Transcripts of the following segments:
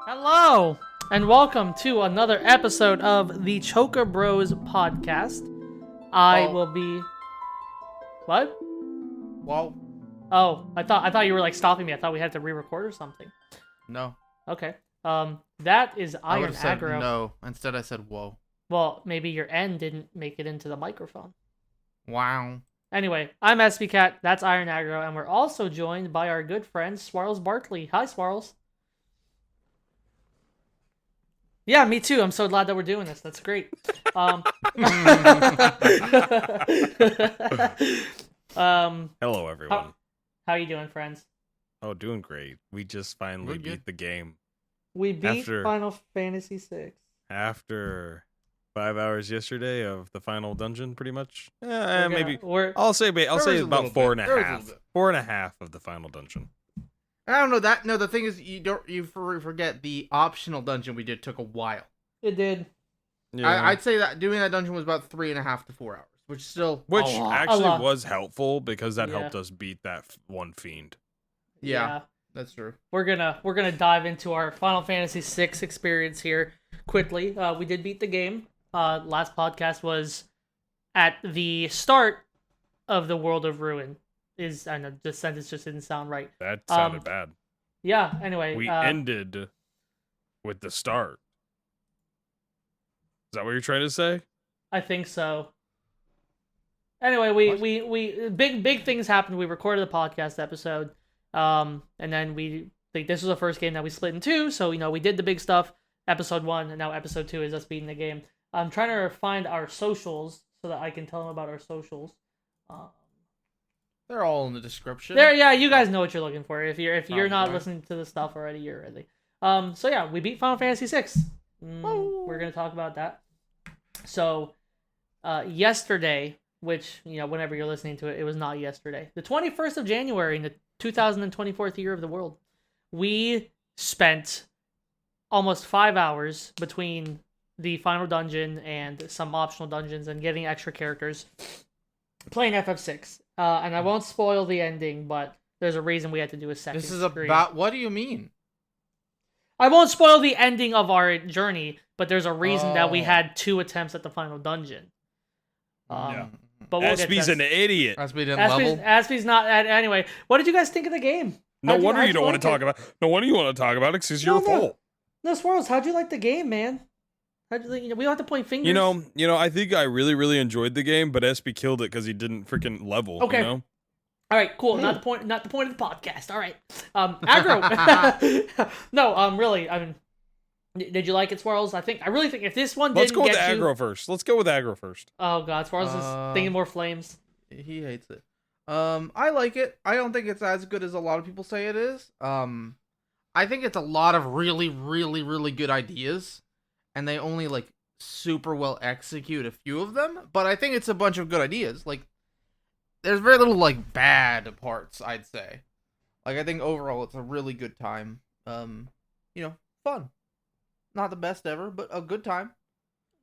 Hello, and welcome to another episode of the Choco-Bros podcast. I will be... What? Well, Oh, I thought you were like stopping me. I thought we had to re-record or something. no. Okay. That is I would Iron have said Aggro. no. Instead, I said whoa. Well, maybe your N didn't make it into the microphone. Wow. Anyway, I'm Espycat, that's Iron Aggro, and we're also joined by our good friend SwarlzBarkley. Hi, Swarls. Yeah, me too. I'm so glad that we're doing this. That's great. Hello, everyone. How you doing, friends? Oh, doing great. We just finally We're good. beat the game We beat After- Final Fantasy VI. after 5 hours yesterday of the final dungeon, pretty much. Maybe we're I'll say was a little about bit. four and a There was a half. little bit. 4.5 of the final dungeon. I don't know that. No, the thing is, you forget the optional dungeon we did took a while. it did. Yeah. I'd say that doing that dungeon was about 3.5 to 4 hours, which is still Which a lot. actually lot. was helpful because that Yeah. helped us beat that one fiend. Yeah. That's true. We're gonna dive into our Final Fantasy VI experience here quickly. We did beat the game. Last podcast was at the start of the World of Ruin. I know the sentence just didn't sound right. That sounded bad. Yeah. Anyway, We ended with the start. Is that what you're trying to say? I think so. Anyway, we big things happened. We recorded the podcast episode, and then this was the first game that we split in two. So we did the big stuff, episode 1, and now episode 2 is us beating the game. I'm trying to find our socials so that I can tell them about our socials. They're all in the description. There, yeah, you guys know what you're looking for. If you're not Alright. listening to the stuff already, you're ready. So yeah, we beat Final Fantasy VI. We're gonna talk about that. So, yesterday, which whenever you're listening to it, it was not yesterday. The 21st of January in the 2024th year of the world, we spent almost 5 hours between the final dungeon and some optional dungeons and getting extra characters playing FF6. And I won't spoil the ending, but there's a reason we had to do a second This is screen. about. What do you mean? I won't spoil the ending of our journey, but there's a reason that we Oh. had 2 attempts at the final dungeon. Yeah. But we'll get Espy's to an idiot. As we didn't level. Aspy's not. Anyway, what did you guys think of the game? No How'd wonder how'd you don't want to like talk about. No wonder you want to talk about it because No, your no. fault. No, Swirls, how'd you like the game, man? How'd you think? We don't have to point fingers. You know. I think I really enjoyed the game, but Espy killed it because he didn't freaking level. Okay. You know? All right, cool. Not the point. Not the point of the podcast. All right. Aggro. No. Really. I mean, did you like it, Swirls? I really think if this one Let's didn't go with get you. aggro first. Let's go with aggro first. Oh God, Swirls is thinking more flames. He hates it. I like it. I don't think it's as good as a lot of people say it is. I think it's a lot of really good ideas, and they only like super well execute a few of them. But I think it's a bunch of good ideas. Like, there's very little like bad parts, I'd say. Like, I think overall it's a really good time. Fun. Not the best ever, but a good time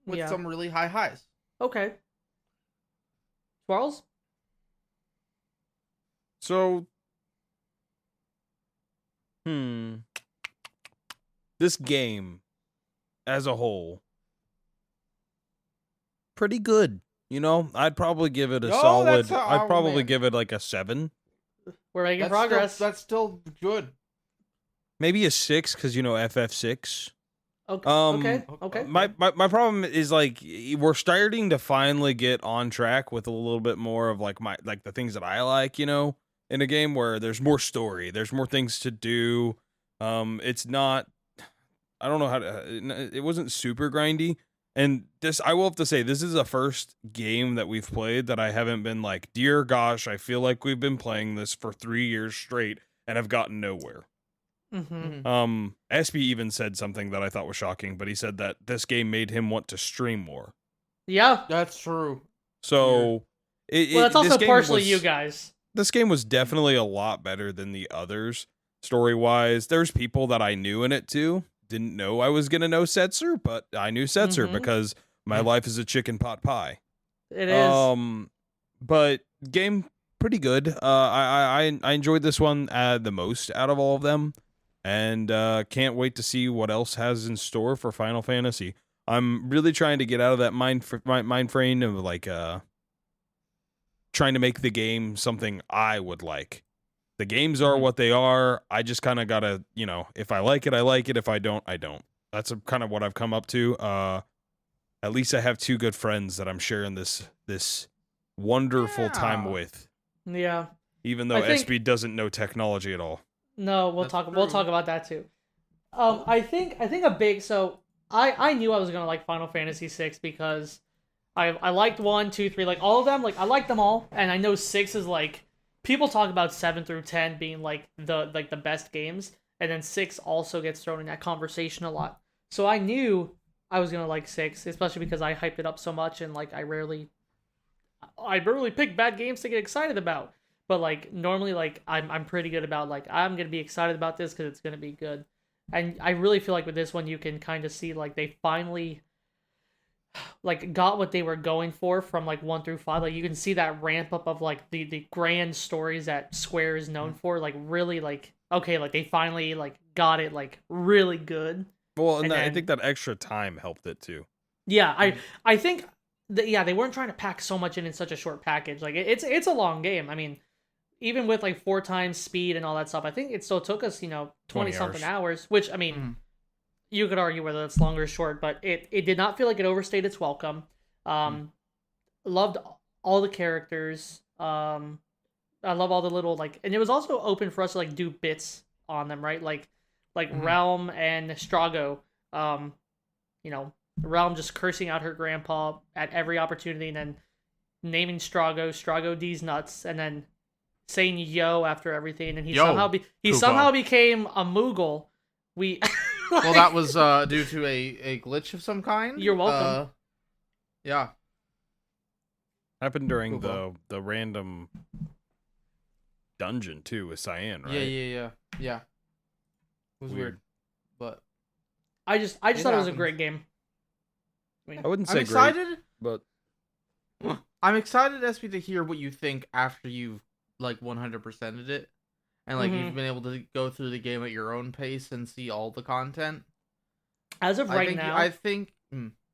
with Yeah. some really high highs. Okay. Swirls. So, this game, as a whole, pretty good. I'd probably give it a solid. I'd probably give it like a 7, We're making That's progress. That's still good. maybe a 6 because FF6. Okay. My problem is like we're starting to finally get on track with a little bit more of like the things that I like, in a game where there's more story, there's more things to do. It's not, I don't know how to, it wasn't super grindy. And I will have to say, this is the first game that we've played that I haven't been like, dear gosh, I feel like we've been playing this for 3 years straight and have gotten nowhere. Mm-hmm. Espy even said something that I thought was shocking, but he said that this game made him want to stream more. Yeah. That's true. So, Well, that's also partially you guys. This game was definitely a lot better than the others, story-wise. There's people that I knew in it too. Didn't know I was gonna know Setzer, but I knew Setzer because my life is a chicken pot pie. It is. But game pretty good. I enjoyed this one the most out of all of them. and can't wait to see what else has in store for Final Fantasy. I'm really trying to get out of that mind frame of like trying to make the game something I would like. The games are what they are. I just kind of gotta, if I like it, I like it. If I don't, I don't. That's kind of what I've come up to. At least I have two good friends that I'm sharing this wonderful time with. Yeah. Even though SB doesn't know technology at all. No, we'll talk about that too. I think a big I knew I was gonna like Final Fantasy VI because I liked 1, 2, 3, like all of them. Like I liked them all, and I know 6 is like people talk about 7 through 10 being like the best games, and then 6 also gets thrown in that conversation a lot. So I knew I was gonna like 6, especially because I hyped it up so much, and like I rarely pick bad games to get excited about. But like normally, like I'm pretty good about like I'm gonna be excited about this because it's gonna be good, and I really feel like with this one you can kind of see like they finally like got what they were going for from like 1 through 5. Like you can see that ramp up of like the grand stories that Square is known for. Like really like okay, like they finally like got it like really good. Well, and I think that extra time helped it too. Yeah, I think they weren't trying to pack so much in such a short package. Like it's a long game. I mean, even with like 4 times speed and all that stuff, I think it still took us 20 something hours. Which I mean, you could argue whether it's long or short, but it did not feel like it overstayed its welcome. Loved all the characters. I love all the little like, and it was also open for us to like do bits on them, right? Like Realm and Strago. Realm just cursing out her grandpa at every opportunity, and then naming Strago D's nuts, and then saying yo after everything, and he somehow became a Moogle. Well, that was due to a glitch of some kind. You're welcome. Yeah. Happened during the random dungeon too with Cyan, right? Yeah. It was weird, but I just thought it was a great game. I wouldn't say I'm excited, great, but I'm excited, SP, to hear what you think after you've like 100%ed it, and like you've been able to go through the game at your own pace and see all the content. As of right now, I think.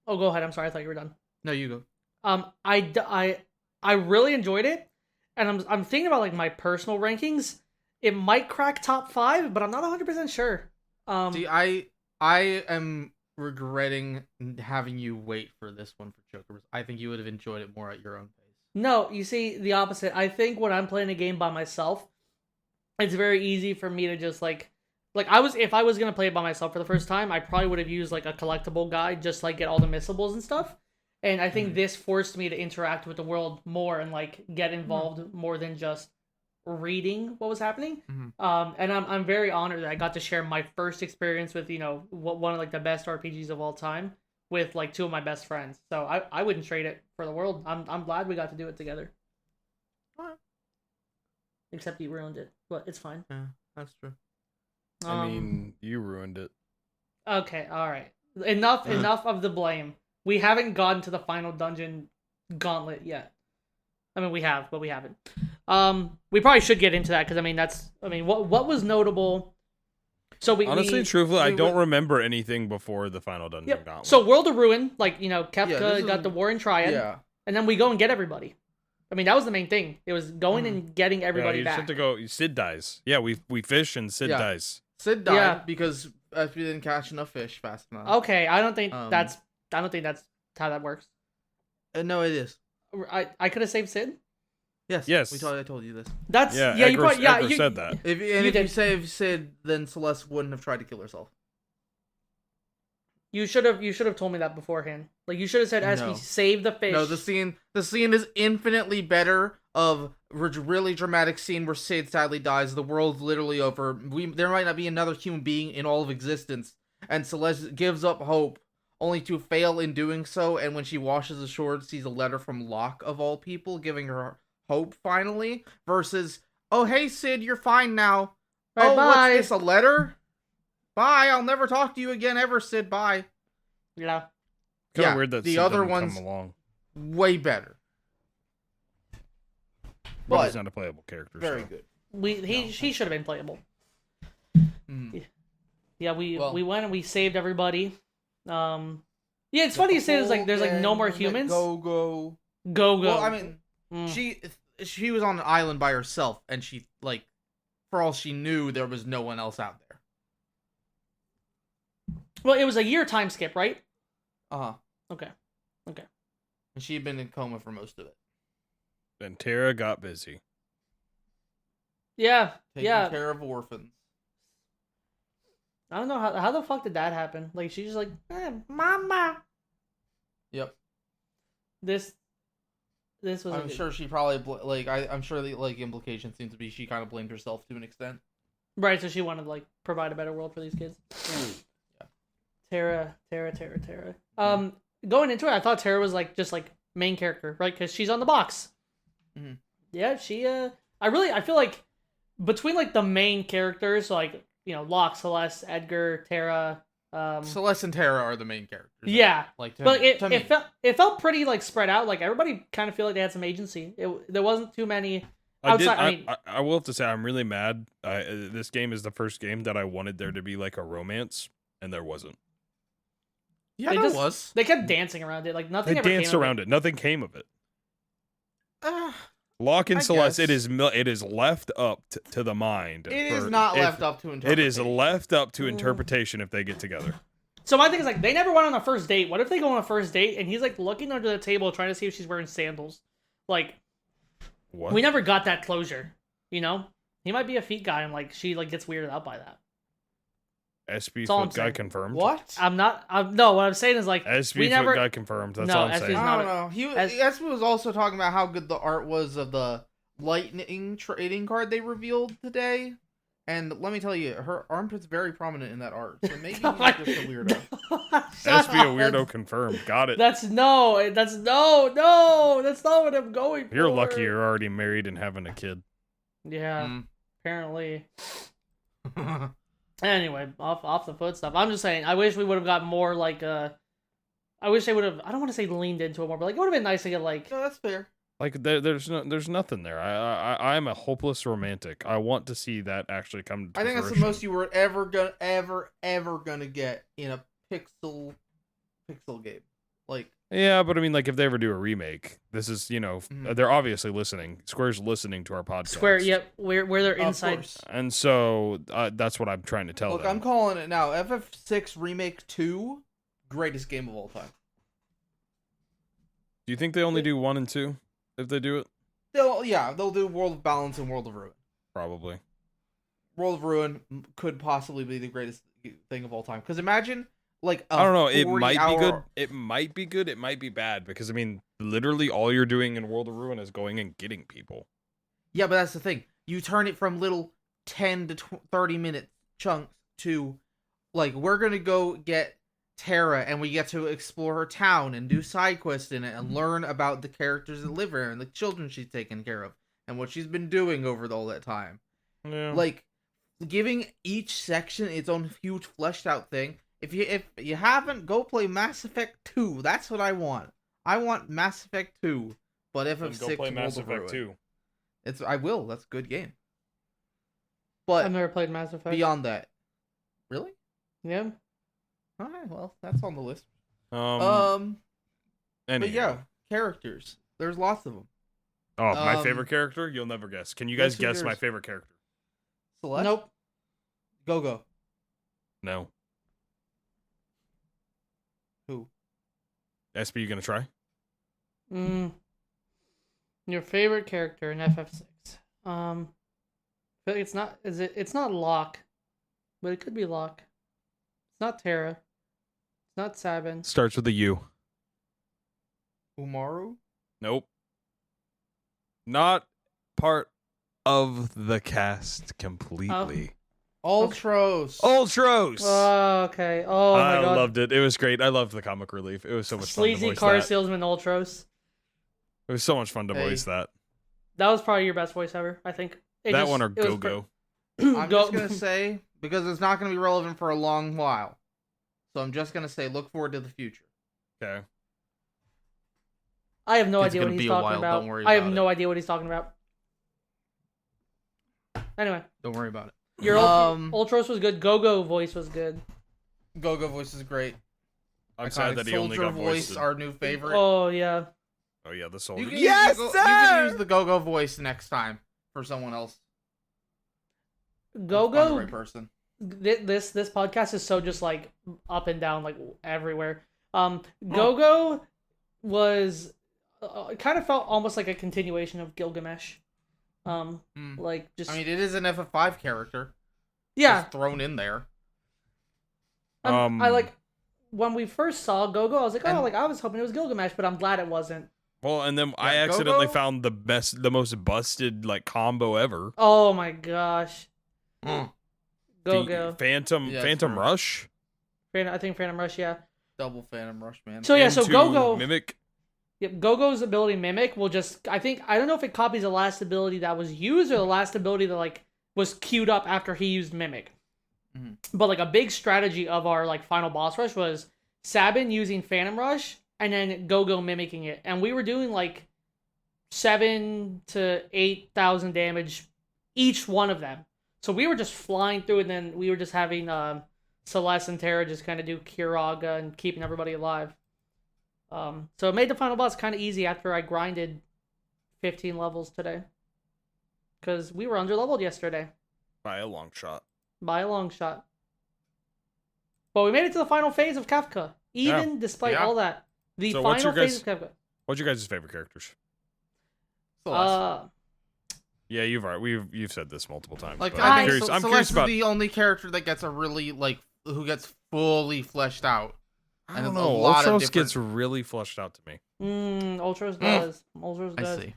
Oh, go ahead. I'm sorry. I thought you were done. No, you go. I really enjoyed it, and I'm thinking about like my personal rankings. It might crack top 5, but I'm not 100% sure. See, I am regretting having you wait for this one for Choco-Bros. I think you would have enjoyed it more at your own pace. No, you see, the opposite. I think when I'm playing a game by myself, it's very easy for me to just like if I was gonna play it by myself for the first time, I probably would have used like a collectible guide just like get all the missables and stuff. And I think this forced me to interact with the world more and like get involved more than just reading what was happening. And I'm very honored that I got to share my first experience with one of like the best RPGs of all time with like 2 of my best friends. So I wouldn't trade it for the world. I'm glad we got to do it together. Except you ruined it, but it's fine. Yeah, that's true. I mean, you ruined it. Okay, all right. Enough of the blame. We haven't gotten to the final dungeon gauntlet yet. I mean, we have, but we haven't. We probably should get into that because what was notable. So honestly, truthfully, I don't remember anything before the final dungeon gauntlet. So World of Ruin, Kefka got the War in Triad, and then we go and get everybody. I mean, that was the main thing. It was going and getting everybody back. You just have to go. Sid dies. Yeah, we fish and Sid dies. Sid died because we didn't catch enough fish fast enough. Okay, I don't think that's how that works. No, it is. I could have saved Sid. Yes. I told you this. That's you said that. If you saved Sid, then Celeste wouldn't have tried to kill herself. You should have told me that beforehand. Like you should have said, "SP, save the fish." No, the scene is infinitely better. Of really dramatic scene where Sid sadly dies. The world's literally over. There might not be another human being in all of existence, and Celeste gives up hope, only to fail in doing so. And when she washes ashore, sees a letter from Locke of all people, giving her hope finally. Versus, oh hey Sid, you're fine now. Bye, what's this? A letter? Bye. I'll never talk to you again ever, Sid. Bye. Yeah. Kind of weird that the Sid other didn't one's come along. way better. But he's not a playable character. Very so. good. He should have been playable. Yeah, we Well- went and we saved everybody. Yeah, it's funny you say there's like no more humans. Go. Go. Well, I mean, Mm. she was on an island by herself, and she like, for all she knew, there was no one else out there. Well, it was a year time skip, right? Okay. Okay. And she had been in coma for most of it. Then Tara got busy. Yeah. Taking Yeah. care of orphans. I don't know how the fuck did that happen? Like she's just like, Mama. Yep. This was. I'm sure she probably I'm sure the implication seems to be she kind of blamed herself to an extent. Right, so she wanted to provide a better world for these kids. Yeah. Tara. Going into it, I thought Tara was just main character, right? Because she's on the box. Mm-hmm. Yeah, she. I feel like between the main characters, Locke, Celeste, Edgar, Tara. Celeste and Tara are the main characters. Yeah, but to me. it felt pretty spread out. Like everybody kind of feel like they had some agency. There wasn't too many. I will have to say I'm really mad. This game is the first game that I wanted there to be a romance, and there wasn't. Yeah, there was. They kept dancing around it. Nothing. They ever danced came around it. Nothing came of it. Uh, Locke and I Celeste. guess. It is left up to the mind. It is not left up to interpretation. It is left up to interpretation if they get together. So my thing is they never went on a first date. What if they go on a first date and he's looking under the table trying to see if she's wearing sandals? What? We never got that closure. He might be a feet guy and she gets weirded out by that. SB all I'm foot guy saying. confirmed. What? No, what I'm saying is SB we foot never guy confirmed. That's No, all I'm SB's saying. not- I don't know. as- Espen was also talking about how good the art was of the lightning trading card they revealed today. And let me tell you, her armpit's very prominent in that art. So maybe he's just a weirdo. SB a weirdo confirmed. Got it. That's no, that's not what I'm going for. You're lucky you're already married and having a kid. Yeah, apparently. Anyway, off the foot stuff. I'm just saying, I wish we would have got more I wish they would have. I don't want to say leaned into it more, but it would have been nice to get No, that's fair. There's nothing there. I'm a hopeless romantic. I want to see that actually come to I think that's the fruition. most you were ever gonna get in a pixel game. Yeah, but I mean, if they ever do a remake, this is Mhm. they're obviously listening. Square's listening to our podcast. Square. Yep, where they're Of inside. course. And so that's what I'm trying to tell Look, them. I'm calling it now. FF6 Remake 2, greatest game of all time. Do you think they only do 1 and 2 if they do it? They'll do World of Balance and World of Ruin. Probably. World of Ruin could possibly be the greatest thing of all time. Because imagine, I don't know. It 40 might be hour... good. It might be good. It might be bad because I mean, literally all you're doing in World of Ruin is going and getting people. Yeah, but that's the thing. You turn it from little 10 to 30 minute chunks to, we're gonna go get Tara and we get to explore her town and do side quests in it and learn about the characters that live there and the children she's taken care of and what she's been doing over all that time. Yeah. Giving each section its own huge fleshed out thing. If you haven't, go play Mass Effect 2. That's what I want. I want Mass Effect 2, but FF6 Go play Mass World of Effect Ruin. 2. I will. That's a good game. But I've never played Mass Effect. beyond that, really? Yeah. All right. Well, that's on the list. Anyhow. But yeah, characters. There's lots of them. Oh, my favorite character? You'll never guess. Can you guys who's guess my yours? favorite character? Celeste. Nope. Go. No. Who? SB, you gonna try? Your favorite character in FF6. I feel like it's not. It's not Locke, but it could be Locke. It's not Tara. It's not Sabin. Starts with a U. Umaru. Nope. Not part of the cast completely. Ultros. Ultros! Oh, okay. Oh my I god. loved it. It was great. I loved the comic relief. It was so much fun to Sleazy voice car that. salesman Ultros. It was so much fun to Hey. voice that. That was probably your best voice ever, I think. That one or Go-Go. I'm just gonna say, because it's not gonna be relevant for a long while, so I'm just gonna say, look forward to the future. Okay. I have no It's idea what gonna he's be a talking while, about. don't worry I have about no idea what he's talking about. Anyway, Don't worry about it. Your Ultros was good. Go-Go voice was good. Go-Go voice is great. I'm sad that he only Soldier got voice, voiced. our new favorite. Oh yeah. Oh yeah, the soldier. You can Yes, use sir! you can use the Go-Go voice next time for someone else. Find the Go-Go. right person. This podcast is so just like up and down, like everywhere. Go-Go was it kind of felt almost like a continuation of Gilgamesh. Like just. I mean, it is an FF5 character. Yeah. Just thrown in there. I like when we first saw Go-Go, I was like, oh, like I was hoping it was Gilgamesh, but I'm glad it wasn't. Well, and then Yeah, I accidentally Go-Go? found the most busted like combo ever. Oh my gosh. Mm. Go-Go. Phantom Yeah, Phantom true. Rush. I think Phantom Rush, yeah. Double Phantom Rush, man. So yeah, so Into Go-Go. Mimic. Yep, Go-Go's ability Mimic will just I don't know if it copies the last ability that was used or the last ability that like was queued up after he used Mimic. Mhm. But like a big strategy of our like final boss rush was Sabin using Phantom Rush and then Go-Go mimicking it. And we were doing like 7,000 to 8,000 damage each one of them. So we were just flying through, and then we were just having Celeste and Terra just kind of do Kiraga and keeping everybody alive. So it made the final boss kind of easy after I grinded 15 levels today. Because we were under-leveled yesterday. By a long shot. By a long shot. But we made it to the final phase of Kafka. Even despite all that. The So what's final your phase of Kafka. What's your guys' favorite characters? Celeste. Yeah, you've said this multiple times. Like but I- I'm curious. I'm Celeste curious is about. the only character that gets a really who gets fully fleshed out. I and don't a know. lot of Ultros different- gets really flushed out to me. Ultros does. Ultros I does. see.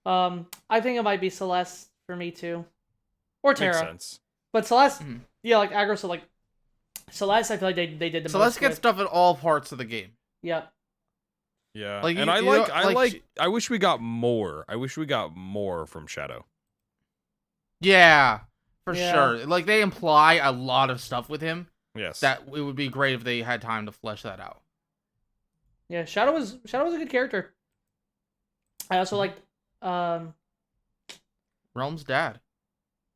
I think it might be Celeste for me too. Or Makes Terra. sense. But Celeste, Mhm. yeah, like Aggro, so like Celeste, I feel like they did the Celeste most gets with. stuff in all parts of the game. Yeah. Yeah, Like, and you- I you like know, I like, like I wish we got more. I wish we got more from Shadow. Yeah, for Yeah. sure. Like they imply a lot of stuff with him Yes. that it would be great if they had time to flesh that out. Yeah, Shadow was a good character. I also liked Realm's dad.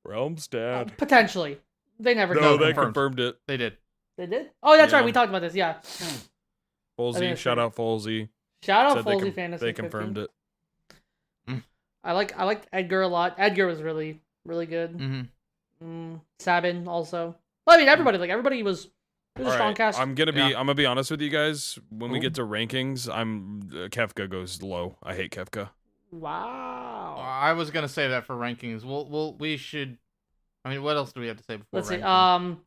Realm's dad. potentially. They never No, did. they confirmed. confirmed it. They did. They did? Oh, that's Yeah. right. We talked about this. Yeah. I Folsey, think shout it's out Folsey. Shout out Said they Folsey Fantasy. They confirmed 15. it. I liked Edgar a lot. Edgar was really good. Mm-hmm. Sabin also. Well, I mean everybody was it was a strong Alright, cast. I'm gonna Yeah. be honest with you guys. When we Ooh. get to rankings, Kefka goes low. I hate Kefka. Wow. I was gonna say that for rankings. We should. I mean, what else do we have to say before? Let's see. ranking?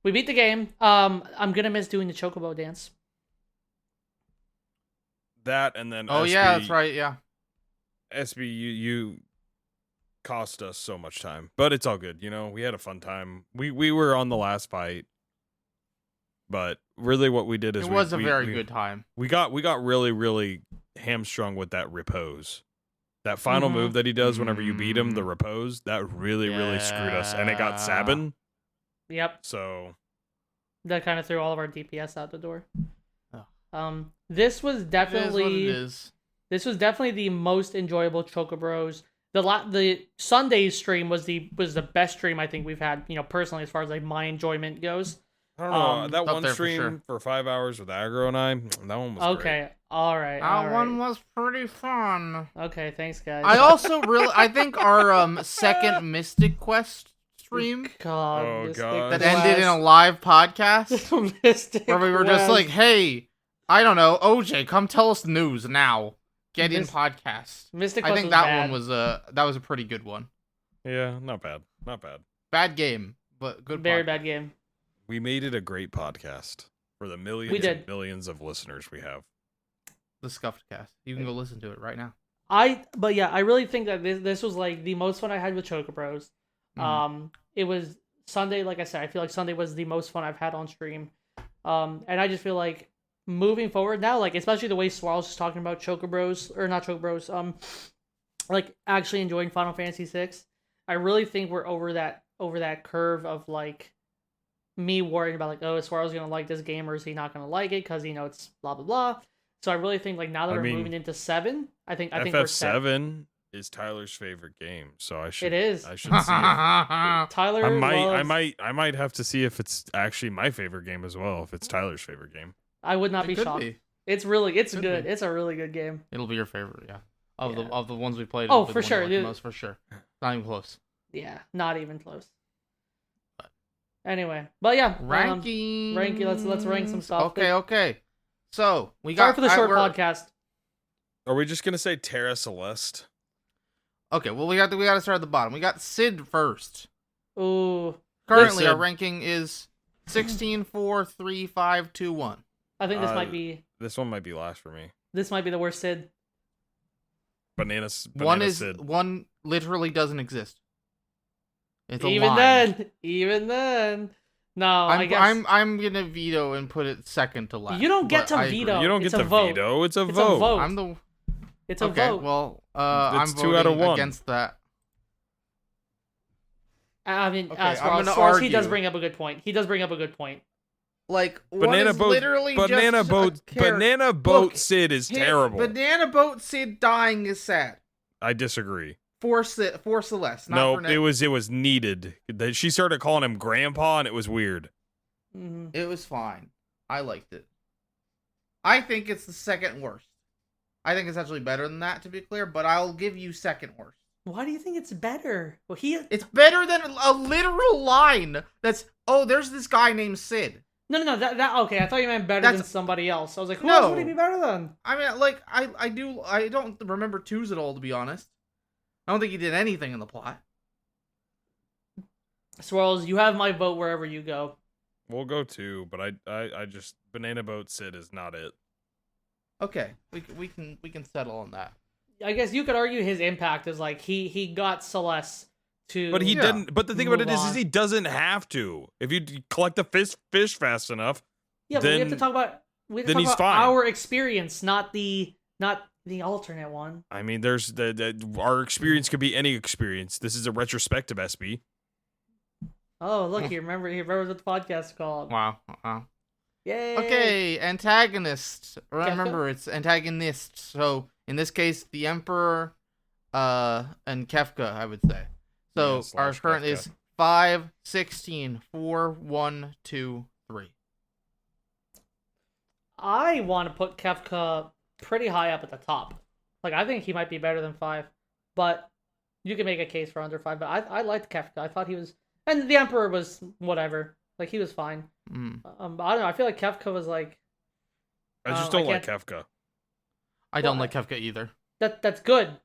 We beat the game. I'm gonna miss doing the Choco-Bo dance. That and then Oh SB, yeah, that's right. Yeah. SB, you cost us so much time, but it's all good. You know, we had a fun time. We were on the last fight, but really, what we did is It was a we- very we- good time. We got really hamstrung with that repose. That final Mhm. move that he does whenever you beat him, the Mm. repose, that really screwed us, and it got Yeah. Sabin. Yep. So That kind of threw all of our DPS out the door. Oh. This was It is what it definitely is. this was definitely the most enjoyable Choco-Bros. The Sunday stream was the best stream I think we've had. You know, personally, as far as like my enjoyment goes. I don't know that Up one there for stream sure. for 5 hours with Aggro and I. That one was Okay. great. All right. That one was pretty fun. Okay. Thanks, guys. I also I think our second Mystic Quest stream God. Oh, Mystic God. that ended in a live podcast Mystic where we were just Quest. like, "Hey, I don't know, OJ, come tell us the news now. Get in podcast." Mystic I Quest think was that bad. one was a pretty good one. Yeah, not bad. Bad game, but good. very podcast. bad game. We made it a great podcast for the millions We did. and millions of listeners we have. The Scuffed Cast. You can go listen to it right now. But yeah, I really think that this was like the most fun I had with Choco-Bros. It was Sunday, like I said, I feel like Sunday was the most fun I've had on stream. And I just feel like moving forward now, like especially the way Swarlz is talking about Choco-Bros, or not Choco-Bros, like actually enjoying Final Fantasy VI. I really think we're over that curve of like me worrying about like, oh, is Swarlz gonna like this game or is he not gonna like it because it's blah blah blah. So I really think like now that I we're mean, moving into 7, I think we're set. FF7 is Tyler's favorite game, so I should. It is. I should see. It. Tyler I might have to see if it's actually my favorite game as well. If it's Tyler's favorite game, I would not be could shocked. be. It's Could good. be. It's a really good game. It'll be your favorite, yeah. Of Yeah. the ones we played. Oh, it'll be for the one sure, you like the dude. most, for sure. Not even close. Yeah, not even close. Anyway, but yeah, Ranking. Let's rank some stuff. Okay. So we Sorry got for the short we're- podcast. are we just gonna say Terra Celeste? Okay, well we got to start at the bottom. We got Sid first. Ooh, Currently, our Sid. ranking is 16, 4, 3, 5, 2, 1. I think this Uh, might be be last for me. the worst Sid. Banana Sid. One literally doesn't exist. It's a Even line. then, no. I guess I'm gonna veto and put it second to last. you don't get but to I agree. veto. You don't It's get a to vote. veto. It's a It's a vote. vote. I'm the It's a okay. vote. Well, I'm It's voting 2 out of 1. against that. I mean, Okay, I'm Swarlz, gonna he does argue. bring up a good point. Like Banana one is boat. literally Banana just boat. a character. Banana boat Look, Sid is terrible. Banana boat Sid dying is sad. I disagree. For Celeste. Not No, for it was needed. She started calling him Grandpa, and it was weird. Mm-hmm. It was fine. I liked it. I think it's the second worst. I think it's actually better than that, to be clear, but I'll give you second worst. Why do you think it's better? Well, It's better than a literal line that's, oh, there's this guy named Sid. No. That okay. I thought you meant better than That's- somebody else. I was like, who No. else would he be better than? I mean, like, I don't remember 2s at all, to be honest. I don't think he did anything in the plot. Swarlz, you have my vote wherever you go. We'll go 2, but I just Banana Boat Sid is not it. Okay, we can settle on that. I guess you could argue his impact is like he got Celeste to. But he Yeah. didn't. But the thing about Move it is on. he doesn't have to. If you collect the fish fast enough, Yeah, but we have to then- talk about then he's fine. our experience, not the alternate one. I mean, there's our experience could be any experience. This is a retrospective, SB. Oh, look, he remembers what the podcast is called. Wow. Yay! Okay, antagonist. Remember, it's antagonist. So in this case, the Emperor, and Kefka, I would say. So Yeah, our slash current Kefka. is 5, 16, 4, 1, 2, 3. I want to put Kefka pretty high up at the top. Like, I think he might be better than 5, but you can make a case for under 5. But I liked Kefka. I thought he was, and the Emperor was whatever. Like, he was fine. Mm. I don't know. I feel like Kefka was like I just I don't like can't- Kefka. I don't Well, like Kefka either. that's good.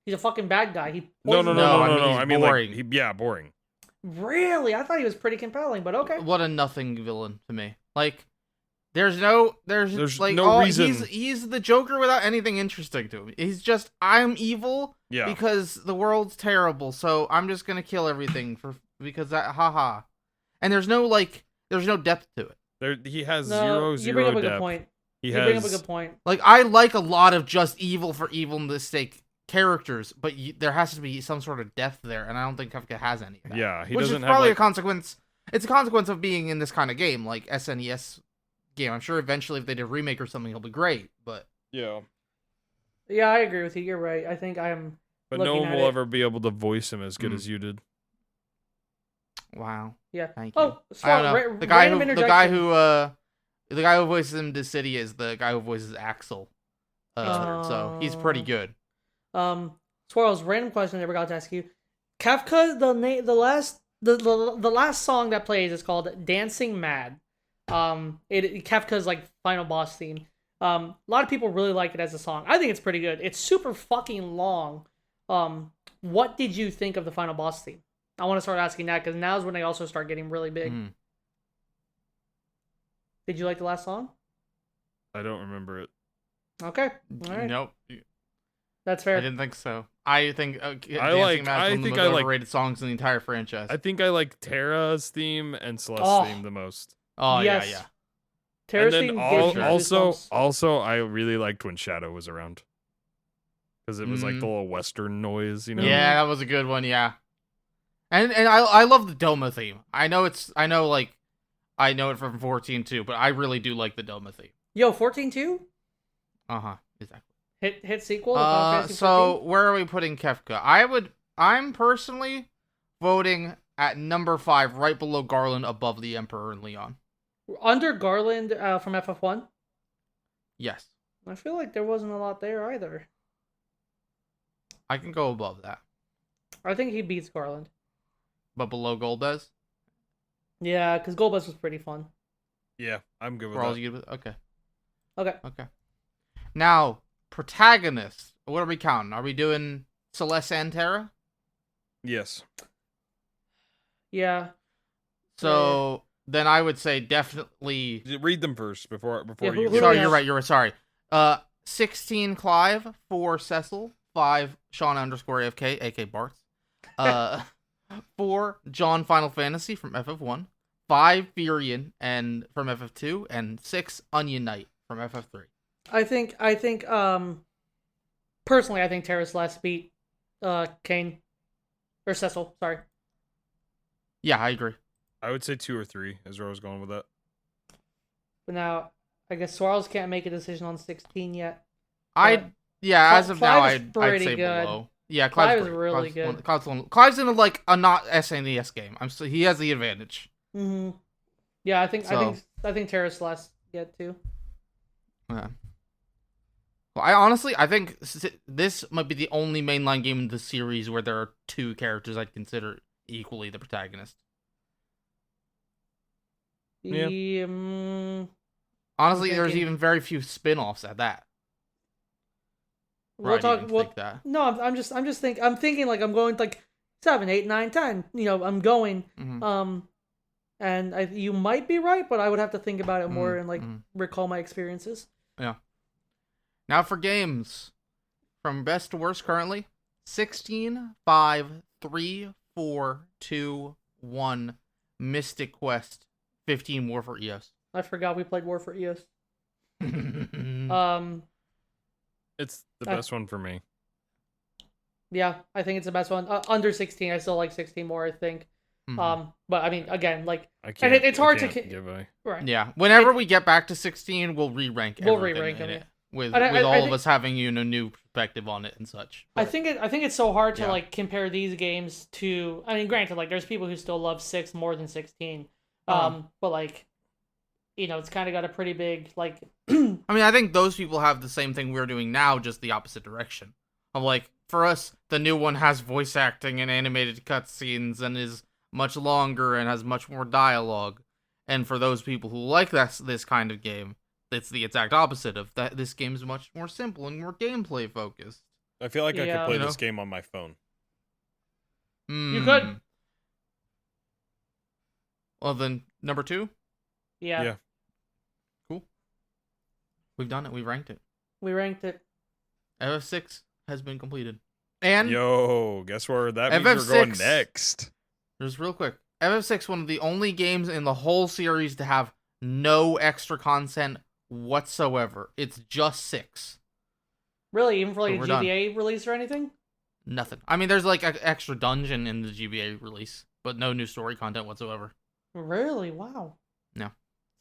He's a fucking bad guy. He No. poisoned No, everyone. I mean, I mean, boring. like, boring. Really? I thought he was pretty compelling, but okay. What a nothing villain to me. Like, there's like no reason. He's the Joker without anything interesting to him. He's just, I'm evil Yeah. because the world's terrible, so I'm just gonna kill everything because that, haha. And there's no depth to it. He has No, zero you bring up a depth. good point. He You has bring up a good point. Like, I like a lot of just evil for evilness sake characters, but there has to be some sort of depth there, and I don't think Kefka has any of that. Yeah, he Which doesn't is have probably like, a consequence. It's a consequence of being in this kind of game, like SNES game. I'm sure eventually if they did a remake or something, he'll be great. But yeah. Yeah, I agree with you. You're right. I think I'm. But no looking one at will it- ever be able to voice him as good Mm. as you did. wow, Yeah. thank you. Oh, I don't know. The guy random who voices him to City is the guy who voices Axel. So he's pretty good. Swarlz, random question I never got to ask you. Kefka, the last song that plays is called "Dancing Mad." Kefka's like final boss theme. A lot of people really like it as a song. I think it's pretty good. It's super fucking long. What did you think of the final boss theme? I want to start asking that because now's when they also start getting really big. Mm. Did you like the last song? I don't remember it. Okay, all right, Nope, that's I fair. didn't think so. I think Dancing like- Mad I is one of think the I most like- overrated songs in the entire franchise. I think I like Terra's theme and Celeste's Oh. theme the most. Oh Yes. yeah. Terra's And theme then gives you also, goosebumps. also, I really liked when Shadow was around. Because it was like Mm. the little western noise, you know? Yeah, that was a good one. Yeah, and I love the Doma theme. I know it from 14 too, but I really do like the Doma theme. Yo, 14-2? Exactly. Hit sequel to Final Fantasy 14? So where are we putting Kefka? I'm personally voting at number 5, right below Garland, above the Emperor and Leon. Under Garland from FF1? Yes. I feel like there wasn't a lot there either. I can go above that. I think he beats Garland. But below Golbez? Yeah, because Golbez was pretty fun. Yeah, I'm good with Swarlz, that. you good with Okay. Okay. Now, protagonist. What are we counting? Are we doing Celeste and Terra? Yes. Yeah. So then I would say definitely. Read them first before Yeah, you. who do Sorry, we you're have? right. Sorry. 16 Clive, 4 Cecil, 5 Sean _ AFK, aka Bartz. 4 John Final Fantasy from FF1, 5 Furion and from FF2, and 6 Onion Knight from FF3. I think personally I think Terra Celeste beat Kane or Cecil, sorry. Yeah, I agree. I would say 2 or 3 is where I was going with that. But now I guess Swarlz can't make a decision on 16 yet. As of now, Clive is I'd pretty say good. below. Yeah, Clive Clive's is great. really Clive's in like a not SNES game. He has the advantage. Mm-hmm. Yeah, I think Terra Celeste get too. Yeah. Well, I think this might be the only mainline game in the series where there are 2 characters I'd consider equally the protagonist. Yeah. Honestly, I'm there's thinking- even very few spin-offs at that. We'll talk. Think that. No, I'm thinking like I'm going like 7, 8, 9, 10. You know, I'm going. Mhm. And you might be right, but I would have to think about it more and like mhm. recall my experiences. Yeah. Now for games, from best to worst currently, 16, 5, 3, 4, 2, 1, Mystic Quest, 15 War for EOS. I forgot we played War for EOS. It's the best one for me. Yeah, I think it's the best one. Under 16, I still like 16 more, I think. Mhm. But I mean, again, like, I can't. it's hard to give a. right. Yeah, whenever we get back to 16, we'll re-rank We'll everything re-rank in them, it. With And I all think- of us having new perspective on it and such. I But- think it's so hard to Yeah. like compare these games to. I mean, granted, like there's people who still love 6 more than 16. But like, you know, it's kind of got a pretty big like. I mean, I think those people have the same thing we're doing now, just the opposite direction. Of like, for us, the new one has voice acting and animated cutscenes and is much longer and has much more dialogue. And for those people who like this kind of game, it's the exact opposite of that. This game's much more simple and more gameplay focused. I feel like I Yeah. could play You know? this game on my phone. You could. Hmm. Well, then, number 2? Yeah, Yeah. We've done it. We've ranked it. we ranked it. FF6 has been completed. And Yo, guess where that means we're going FF6. next? just real quick, FF6, one of the only games in the whole series to have no extra content whatsoever. It's just 6. Really, even for like So a we're done. GBA release or anything? Nothing. I mean, there's like an extra dungeon in the GBA release, but no new story content whatsoever. Really? Wow.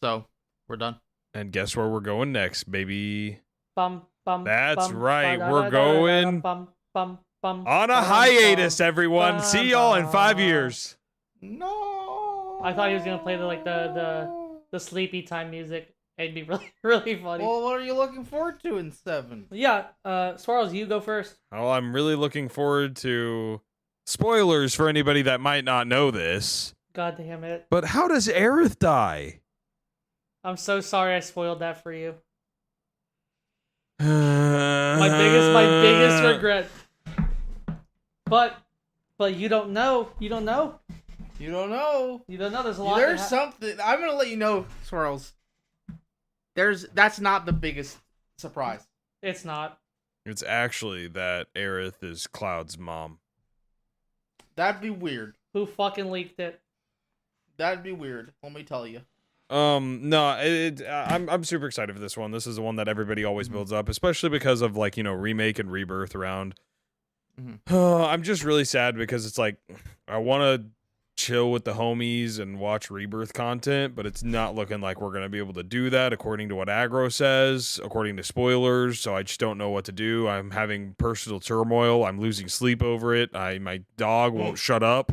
So, we're done. And guess where we're going next, baby? Bum bum. That's bum, right, ba-da-da-da-da-da, we're going bum bum bum. On a bum, hiatus, bum. everyone. See y'all in 5 years. No. I thought he was gonna play the sleepy time music. It'd be really really funny. Well, what are you looking forward to in 7? Yeah, Swarlz, you go first. Oh, I'm really looking forward to spoilers for anybody that might not know this. God damn it! But how does Aerith die? I'm so sorry I spoiled that for you. my My biggest regret. But you don't know. You don't know. You don't know. You don't know. There's a lot. There's something. I'm gonna let you know, Swirls. That's not the biggest surprise. It's not. It's actually that Aerith is Cloud's mom. That'd be weird. Who fucking leaked it? That'd be weird. Let me tell you. No, I'm super excited for this one. This is the one that everybody always builds up, especially because of like, you know, remake and rebirth around. Mhm. I'm just really sad because it's like I want to chill with the homies and watch Rebirth content, but it's not looking like we're going to be able to do that according to what Aggro says, according to spoilers, so I just don't know what to do. I'm having personal turmoil. I'm losing sleep over it. My dog won't shut up.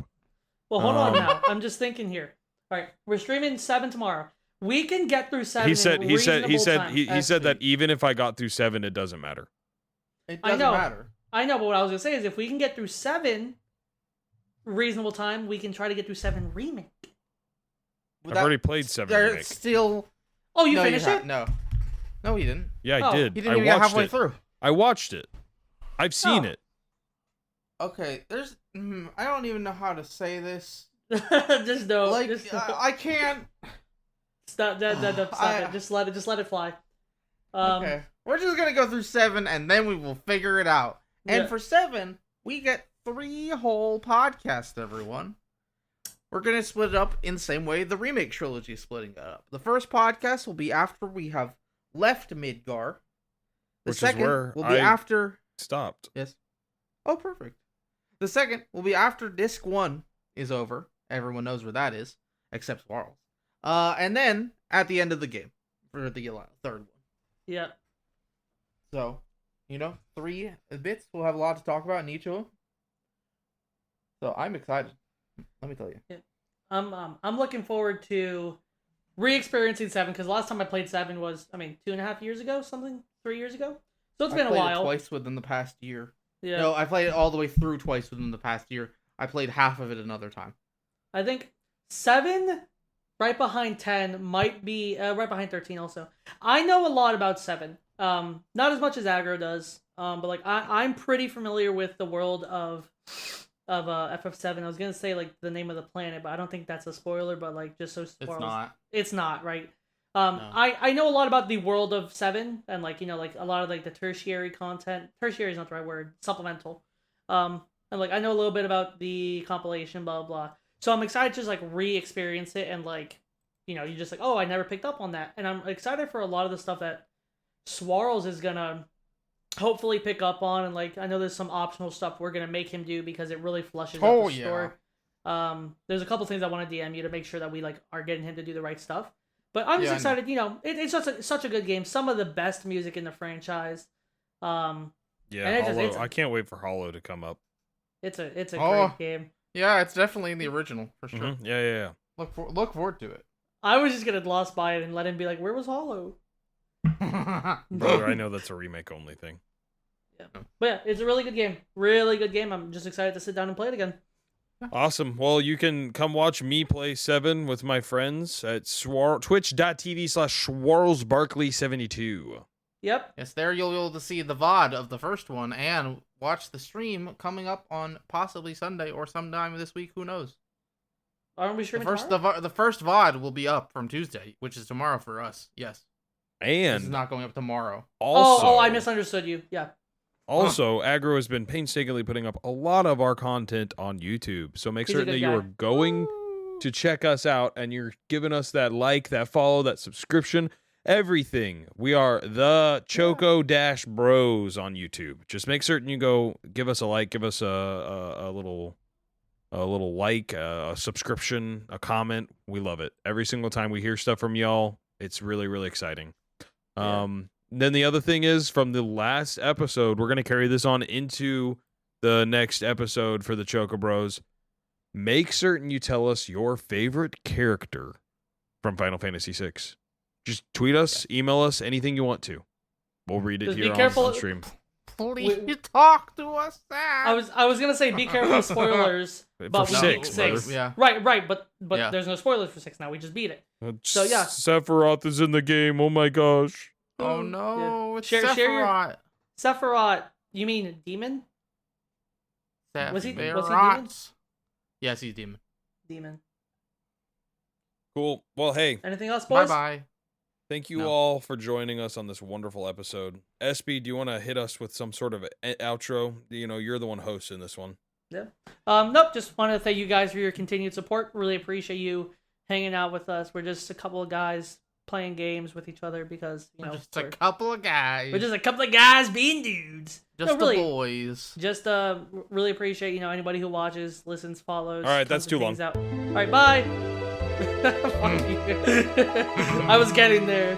Well, hold on now. I'm just thinking here. All right, we're streaming 7 tomorrow. We can get through 7 He said in reasonable time. he said that even if I got through 7, it doesn't matter. It doesn't matter. I know, but what I was going to say is if we can get through 7 reasonable time, we can try to get through 7 remake. I've already played 7 remake. Still... Oh, you finished it? No, he didn't. Yeah, I did. He didn't even get halfway through. I watched it. I've seen it. Okay, there's... I don't even know how to say this. Just don't. Like, just don't. I can't... Stop it. Just let it fly. Okay. We're just gonna go through 7 and then we will figure it out. And for 7, we get 3 whole podcasts, everyone. We're gonna split it up in the same way the remake trilogy is splitting it up. The first podcast will be after we have left Midgar. The second will be after... Stopped. Yes. Oh, perfect. The second will be after Disc 1 is over. Everyone knows where that is, except Swarls. And then at the end of the game for the third one. Yeah. So, 3 bits. We'll have a lot to talk about in each of them. So I'm excited. Let me tell you. Yeah. I'm looking forward to re-experiencing 7 because last time I played 7 was 2.5 years ago, 3 years ago. So it's been a while. I played it twice within the past year. Yeah. No, I played it all the way through twice within the past year. I played half of it another time. I think 7, right behind 10, might be right behind 13 also. I know a lot about 7. Not as much as Aggro does. But like I'm pretty familiar with the world of FF7. I was gonna say like the name of the planet, but I don't think that's a spoiler. But like just so it's not right. No. I know a lot about the world of 7 and like like a lot of like the tertiary content. Tertiary is not the right word. Supplemental. And like I know a little bit about the compilation, blah blah blah. So I'm excited to just like re-experience it and like you're just like, oh, I never picked up on that, and I'm excited for a lot of the stuff that Swarls is gonna hopefully pick up on, and like I know there's some optional stuff we're gonna make him do because it really flushes out the story. There's a couple things I want to DM you to make sure that we like are getting him to do the right stuff. But I'm just excited. It's such a good game. Some of the best music in the franchise. Hollow. I can't wait for Hollow to come up. It's a great game. Yeah, it's definitely in the original for sure. Mm-hmm. Yeah. Look forward to it. I was just gonna gloss by it and let him be like, "Where was Hollow?" Brother, I know that's a remake only thing. Yeah, but yeah, it's a really good game. Really good game. I'm just excited to sit down and play it again. Awesome. Well, you can come watch me play 7 with my friends at twitch.tv/SwarlzBarkley72. Yep. Yes, there you'll be able to see the VOD of the first one and watch the stream coming up on possibly Sunday or sometime this week. Who knows? Aren't we streaming the first VOD will be up from Tuesday, which is tomorrow for us. Yes. And this is not going up tomorrow. Also, I misunderstood you. Yeah. Also, Aggro has been painstakingly putting up a lot of our content on YouTube, so make certain that you are going to check us out and you're giving us that like, that follow, that subscription, everything. We are the Choco-Bros on YouTube. Just make certain you go give us a like, give us a little like, a subscription, a comment. We love it. Every single time we hear stuff from y'all, it's really, really exciting. Yeah. Then the other thing is, from the last episode, we're going to carry this on into the next episode for the Choco-Bros. Make certain you tell us your favorite character from Final Fantasy VI. Just tweet us, email us, anything you want to. We'll read it here on stream. Please talk to us, Sam. I was gonna say be careful of spoilers, but we beat 6. Yeah. Right, but there's no spoilers for 6 now. We just beat it. So yeah. Sephiroth is in the game. Oh my gosh. Oh no, it's Sephiroth. Sephiroth. Sephiroth. You mean demon? Was he demon? Yes, he's demon. Demon. Cool. Well, hey. Anything else, boys? Bye. Thank you all for joining us on this wonderful episode. Espy, do you want to hit us with some sort of outro? You're the one hosting this one. Yeah. Nope. Just wanted to thank you guys for your continued support. Really appreciate you hanging out with us. We're just a couple of guys playing games with each other because We're just a couple of guys. We're just a couple of guys being dudes. Just really, the boys. Just really appreciate anybody who watches, listens, follows. All right, that's too long. All right, bye. Fuck you. I was getting there.